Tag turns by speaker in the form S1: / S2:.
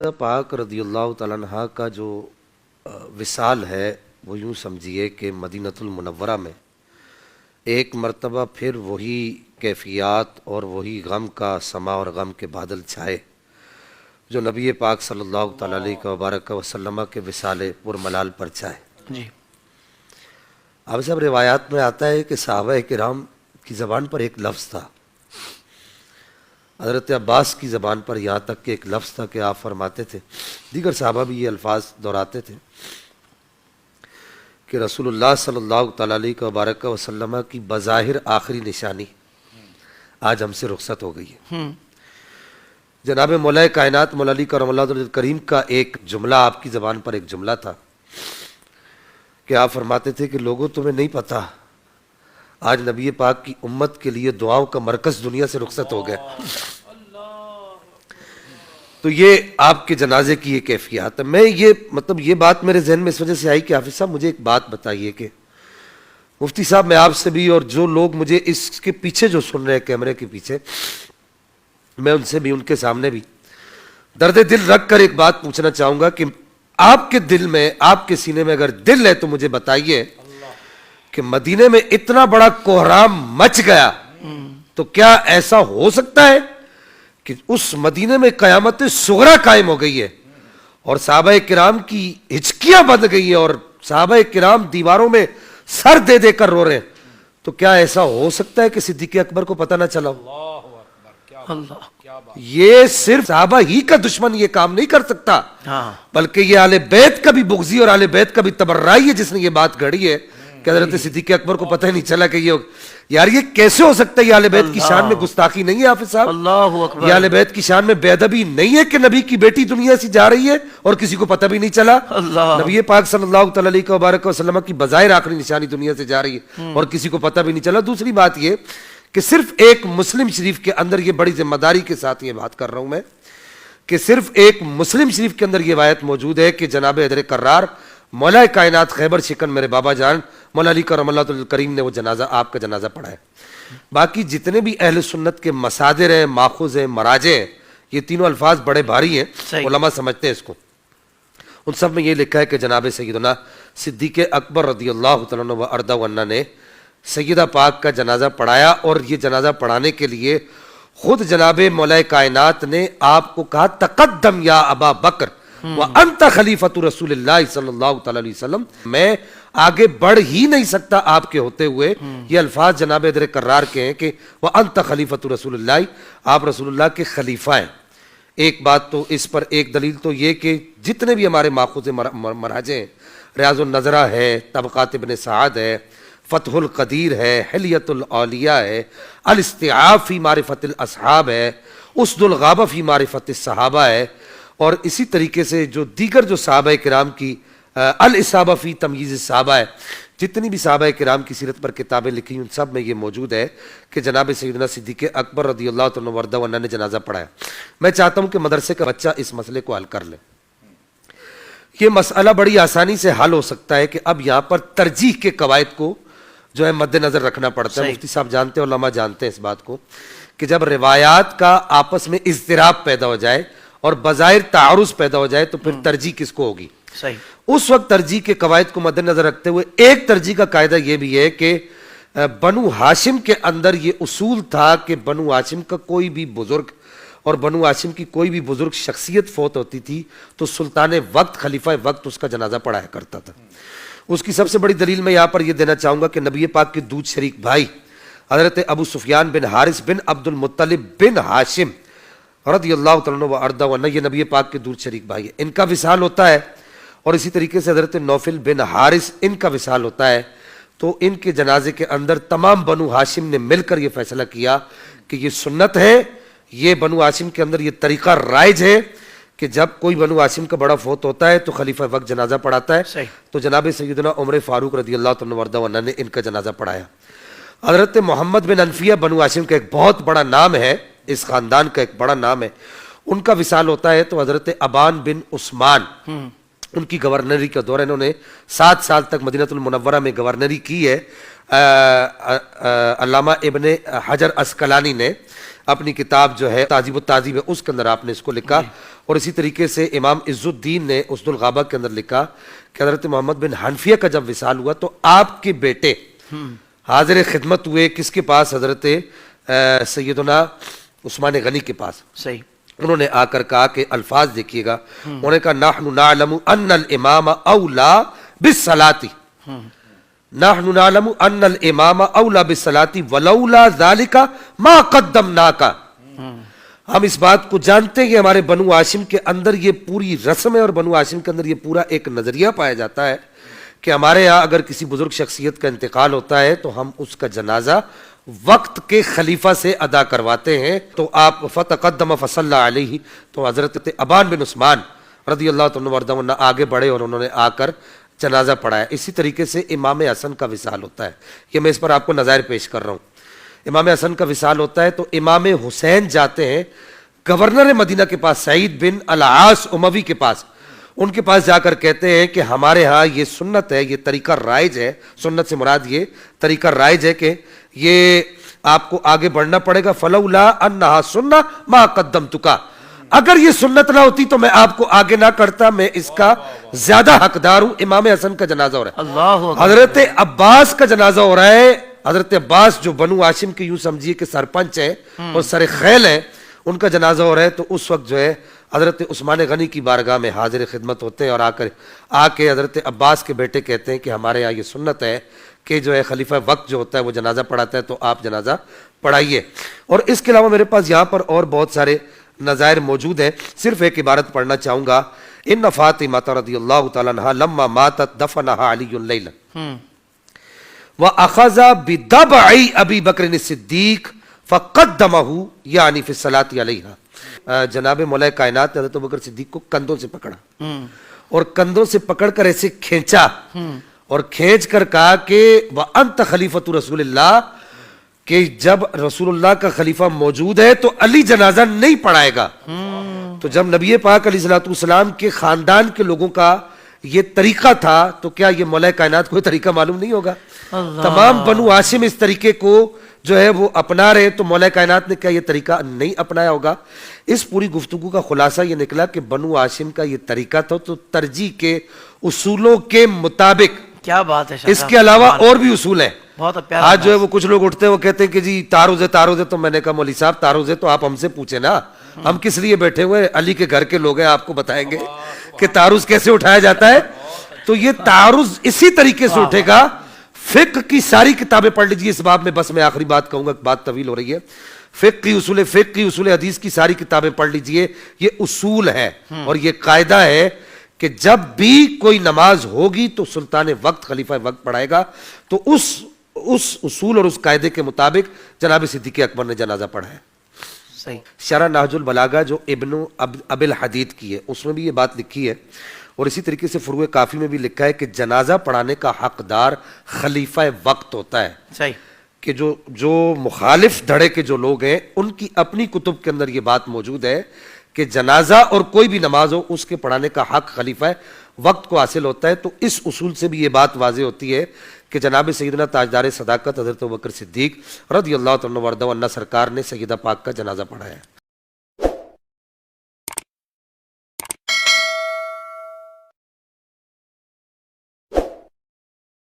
S1: پاک رضی اللہ تعالیٰ عنہ کا جو وصال ہے وہ یوں سمجھیے کہ مدینۃ المنورہ میں ایک مرتبہ پھر وہی کیفیات اور وہی غم کا سما اور غم کے بادل چھائے جو نبی پاک صلی اللہ تعالیٰ علیہ وبارک وسلم کے وصال پرملال پر چھائے.
S2: جی
S1: اب سب روایات میں آتا ہے کہ صحابہ کرام کی زبان پر ایک لفظ تھا, حضرت عباس کی زبان پر یہاں تک کہ ایک لفظ تھا کہ آپ فرماتے تھے, دیگر صحابہ بھی یہ الفاظ دہراتے تھے کہ رسول اللہ صلی اللہ تعالیٰ علیہ وبارک وسلم کی بظاہر آخری نشانی آج ہم سے رخصت ہو گئی ہے. جناب مولا کائنات مولا علی کرم اللہ وجہ کریم کا ایک جملہ آپ کی زبان پر ایک جملہ تھا کہ آپ فرماتے تھے کہ لوگوں تمہیں نہیں پتا آج نبی پاک کی امت کے لیے دعاؤں کا مرکز دنیا سے رخصت ہو گیا. تو یہ آپ کے جنازے کی یہ کیفیات ہے. میں یہ بات میرے ذہن میں اس وجہ سے آئی کہ حافظ صاحب مجھے ایک بات بتائیے کہ مفتی صاحب میں آپ سے بھی اور جو لوگ مجھے اس کے پیچھے جو سن رہے ہیں کیمرے کے پیچھے, میں ان سے بھی ان کے سامنے بھی درد دل رکھ کر ایک بات پوچھنا چاہوں گا کہ آپ کے دل میں آپ کے سینے میں اگر دل ہے تو مجھے بتائیے کہ مدینے میں اتنا بڑا کوہرام مچ گیا تو کیا ایسا ہو سکتا ہے کہ اس مدینے میں قیامت صغرا قائم ہو گئی ہے اور صحابہ کرام کی ہچکیاں بند گئی ہیں اور صحابہ کرام دیواروں میں سر دے دے کر رو رہے ہیں, تو کیا ایسا ہو سکتا ہے کہ صدیق اکبر کو پتہ نہ چلا ہو؟ یہ صرف صحابہ ہی کا دشمن یہ کام نہیں کر سکتا, بلکہ یہ اہل بیت کا بھی بغضی اور اہل بیت کا بھی تبررائی ہے جس نے یہ بات گھڑی ہے کہ حضرت صدیق اکبر کو پتہ ہی نہیں چلا کہ یار یہ کیسے ہو سکتا ہے. یہ اہل بیت کی شان میں گستاخی نہیں ہے حافظ صاحب,
S2: اللہ اکبر.
S1: یہ اہل بیت کی شان میں بے ادبی نہیں ہے کہ نبی کی بیٹی دنیا سے جا رہی ہے اور کسی کو پتہ بھی نہیں چلا. نبی پاک صلی اللہ تعالی علیہ وبارک وسلم کی بظاہر آخری نشانی دنیا سے جا رہی ہے اور کسی کو پتہ بھی نہیں چلا. دوسری بات یہ کہ صرف ایک مسلم شریف کے اندر, یہ بڑی ذمہ داری کے ساتھ یہ بات کر رہا ہوں میں, کہ صرف ایک مسلم شریف کے اندر یہ روایت موجود ہے کہ جناب حیدر کرار مولا کائنات خیبر شکن میرے بابا جان مولا علی کرم اللہ تعالی کریم نے وہ جنازہ آپ کا جنازہ پڑھا ہے. باقی جتنے بھی اہل سنت کے مصادر ہیں, ماخوذ ہیں, مراجع ہیں, یہ تینوں الفاظ بڑے بھاری ہیں, علماء سمجھتے ہیں اس کو. ان سب میں یہ لکھا ہے کہ جناب سیدنا صدیق اکبر رضی اللہ تعالیٰ عنہ و ارضہ عنہ نے سیدہ پاک کا جنازہ پڑھایا اور یہ جنازہ پڑھانے کے لیے خود جناب مولا کائنات نے آپ کو کہا تقدم یا ابا بکر وانت خلیفۃ رسول اللہ صلی اللہ تعالی علیہ وسلم, میں آگے بڑھ ہی نہیں سکتا آپ کے ہوتے ہوئے. یہ الفاظ جناب حیدر کرار کے ہیں کہ وانت خلیفۃ رسول اللہ, آپ رسول اللہ کے خلیفہ ہیں. ایک بات تو اس پر ایک دلیل تو یہ کہ جتنے بھی ہمارے ماخوذ مراجع ہیں, ریاض النظرہ ہے, طبقات ابن سعد ہے, فتح القدیر ہے, حلیۃ الاولیاء ہے, الاستیعاب فی معرفت الاصحاب ہے, اسد الغابہ فی معرفت الصحابہ ہے, اور اسی طریقے سے جو دیگر جو صحابہ کرام کی الاصابہ فی تمییز الصحابہ ہے, جتنی بھی صحابہ کرام کی سیرت پر کتابیں لکھی ان سب میں یہ موجود ہے کہ جناب سیدنا صدیق اکبر رضی اللہ تعالیٰ عنہ نے جنازہ پڑھایا. میں چاہتا ہوں کہ مدرسے کا بچہ اس مسئلے کو حل کر لے. یہ مسئلہ بڑی آسانی سے حل ہو سکتا ہے کہ اب یہاں پر ترجیح کے قواعد کو جو ہے مد نظر رکھنا پڑتا ہے. مفتی صاحب جانتے ہیں, علماء جانتے ہیں اس بات کو کہ جب روایات کا آپس میں اضطراب پیدا ہو جائے اور بظاہر تعارض پیدا ہو جائے تو پھر ترجیح کس کو ہوگی. اس وقت ترجیح کے قواعد کو مد نظر رکھتے ہوئے ایک ترجیح کا قاعدہ یہ بھی ہے کہ بنو ہاشم کے اندر یہ اصول تھا کہ بنو ہاشم کا کوئی بھی بزرگ اور بنو ہاشم کی کوئی بھی بزرگ شخصیت فوت ہوتی تھی تو سلطان وقت خلیفہ وقت اس کا جنازہ پڑھایا کرتا تھا. اس کی سب سے بڑی دلیل میں یہاں پر یہ دینا چاہوں گا کہ نبی پاک کے دودھ شریک بھائی حضرت ابو سفیان بن حارث بن عبد المطلب بن ہاشم رضی اللہ تعالیٰ و ارضہ عنہ, یہ نبی پاک کے دودھ شریک بھائی ہے, ان کا وصال ہوتا ہے. اور اسی طریقے سے حضرت نوفل بن حارث ان کا وصال ہوتا ہے. تو ان کے جنازے کے اندر تمام بنو ہاشم نے مل کر یہ فیصلہ کیا کہ یہ سنت ہے, یہ بنو ہاشم کے اندر یہ طریقہ رائج ہے کہ جب کوئی بنو ہاشم کا بڑا فوت ہوتا ہے تو خلیفہ وقت جنازہ پڑھاتا ہے. تو جناب سیدنا عمر فاروق رضی اللہ تعالیٰ عنہ نے ان کا جنازہ پڑھایا. حضرت محمد بن انفیہ بنو ہاشم کا ایک بہت بڑا نام ہے, اس خاندان کا ایک بڑا نام ہے, ان کا وصال ہوتا ہے تو حضرت ابان بن عثمان ان کی گورنری کا دور ہے, انہوں نے 7 سال تک مدینۃ المنورہ میں گورنری کی ہے. علامہ ابن حجر اسقلانی نے اپنی کتاب جو ہے تہذیب التہذیب ہے اس کے اندر آپ نے اس کو لکھا، اور اسی طریقے سے امام عز الدین نے اسد الغابہ کے اندر لکھا کہ حضرت محمد بن حنفیہ کا جب وصال ہوا تو آپ کے بیٹے حاضر خدمت ہوئے کس کے پاس؟ حضرت سیدنا عثمان غنی کے پاس.
S2: صحیح.
S1: انہوں نے آ کر کہا کہ الفاظ دیکھیے گا، انہوں نے کہا نحن نعلم ان الامام اولا بالصلاۃ، نحن نعلم ان الامام اولا بالصلاۃ ولولا ذلك ما قدمناک. ہم اس بات کو جانتے ہیں کہ ہمارے بنو ہاشم کے اندر یہ پوری رسم ہے، اور بنو ہاشم کے اندر یہ پورا ایک نظریہ پایا جاتا ہے کہ ہمارے یہاں اگر کسی بزرگ شخصیت کا انتقال ہوتا ہے تو ہم اس کا جنازہ وقت کے خلیفہ سے ادا کرواتے ہیں. تو آپ فتقدم فصلی علیہ، تو حضرت ابان بن عثمان رضی اللہ تعالیٰ عنہ آگے بڑھے اور انہوں نے آ کر جنازہ پڑھایا. اسی طریقے سے امام حسن کا وصال ہوتا ہے، یہ میں اس پر آپ کو نظائر پیش کر رہا ہوں. امام حسن کا وصال ہوتا ہے تو امام حسین جاتے ہیں گورنر مدینہ کے پاس، سعید بن العاص اموی کے پاس. ان کے پاس جا کر کہتے ہیں کہ ہمارے ہاں یہ سنت ہے، یہ طریقہ رائج ہے، سنت سے مراد یہ طریقہ رائج ہے کہ یہ آپ کو آگے بڑھنا پڑے گا. فلولا انہا سنہ ما قدمتک، اگر یہ سنت نہ ہوتی تو میں آپ کو آگے نہ کرتا، میں اس کا زیادہ حقدار ہوں. امام حسن کا جنازہ ہو رہا ہے.
S2: اللہ.
S1: حضرت عباس کا جنازہ ہو رہا ہے. حضرت عباس جو بنو ہاشم کے یوں سمجھیے کہ سرپنچ ہیں اور سر خیل ہیں، ان کا جنازہ ہو رہا ہے. تو اس وقت جو ہے حضرت عثمان غنی کی بارگاہ میں حاضر خدمت ہوتے ہیں اور آ کے حضرت عباس کے بیٹے کہتے ہیں کہ ہمارے یہاں یہ سنت ہے کہ جو ہے خلیفہ وقت جو ہوتا ہے وہ جنازہ پڑھاتا ہے، تو آپ جنازہ پڑھائیے. اور اس کے علاوہ میرے پاس یہاں پر اور بہت سارے نظائر موجود ہیں، صرف ایک عبارت پڑھنا چاہوں گا. ان فاطمہ رضی اللہ تعالیٰ عنہا لما ماتت دفنها علی اللیل واخذ بدبع ابی بکر الصدیق فقدمه یعنی فی الصلاۃ علیہا. جناب مولا کائنات نے حضرت ابوبکر صدیق کو کندھوں سے پکڑا اور کندھوں سے پکڑ کر ایسے کھینچا اور کھینچ کر کہا کہ وانت خلیفۃ رسول اللہ، کہ جب رسول اللہ کا خلیفہ موجود ہے تو علی جنازہ نہیں پڑھائے گا. تو جب نبی پاک علیہ الصلوۃ والسلام کے خاندان کے لوگوں کا یہ طریقہ تھا تو کیا یہ مولا کائنات کو طریقہ معلوم نہیں ہوگا؟ تمام بنو ہاشم اس طریقے کو جو ہے وہ اپنا رہے، تو مولا کائنات نے کیا یہ طریقہ نہیں اپنایا ہوگا؟ اس پوری گفتگو کا خلاصہ یہ نکلا کہ بنو ہاشم کا یہ طریقہ تھا تو ترجیح کے اصولوں کے مطابق.
S2: کیا بات ہے.
S1: اس کے علاوہ اور بھی اصول ہیں.
S2: آج
S1: جو ہے وہ کچھ لوگ اٹھتے ہیں وہ کہتے ہیں کہ جی تعارض ہے. تو میں نے کہا مولوی صاحب تعارض ہے تو آپ ہم سے پوچھیں نا، ہم کس لیے بیٹھے ہوئے؟ علی کے گھر کے لوگ ہیں، آپ کو بتائیں گے کہ تعارض کیسے اٹھایا جاتا ہے. تو یہ تعارض اسی طریقے سے اٹھے گا. فقہ کی ساری کتابیں پڑھ لیجیے اس باب میں، بس میں آخری بات کہوں گا، بات طویل ہو رہی ہے. فقہ کی اصول حدیث کی ساری کتابیں پڑھ لیجیے. یہ اصول ہے اور یہ قاعدہ ہے کہ جب بھی کوئی نماز ہوگی تو سلطان وقت خلیفہ وقت پڑھائے گا. تو اس اصول اور اس قاعدے کے مطابق جناب صدیق اکبر نے جنازہ پڑھا ہے.
S2: صحیح.
S1: شرح نہج البلاغہ جو ابن ابی الحدید کی ہے اس میں بھی یہ بات لکھی ہے، اور اسی طریقے سے فروع کافی میں بھی لکھا ہے کہ جنازہ پڑھانے کا حقدار خلیفہ وقت ہوتا ہے.
S2: صحیح.
S1: کہ جو مخالف دھڑے کے جو لوگ ہیں ان کی اپنی کتب کے اندر یہ بات موجود ہے کہ جنازہ اور کوئی بھی نماز ہو اس کے پڑھانے کا حق خلیفہ وقت کو حاصل ہوتا ہے. تو اس اصول سے بھی یہ بات واضح ہوتی ہے کہ جناب سیدنا تاجدار صداقت حضرت ابوبکر صدیق رضی اللہ تعالیٰ عنہ سرکار نے سیدہ پاک کا جنازہ پڑھایا ہے.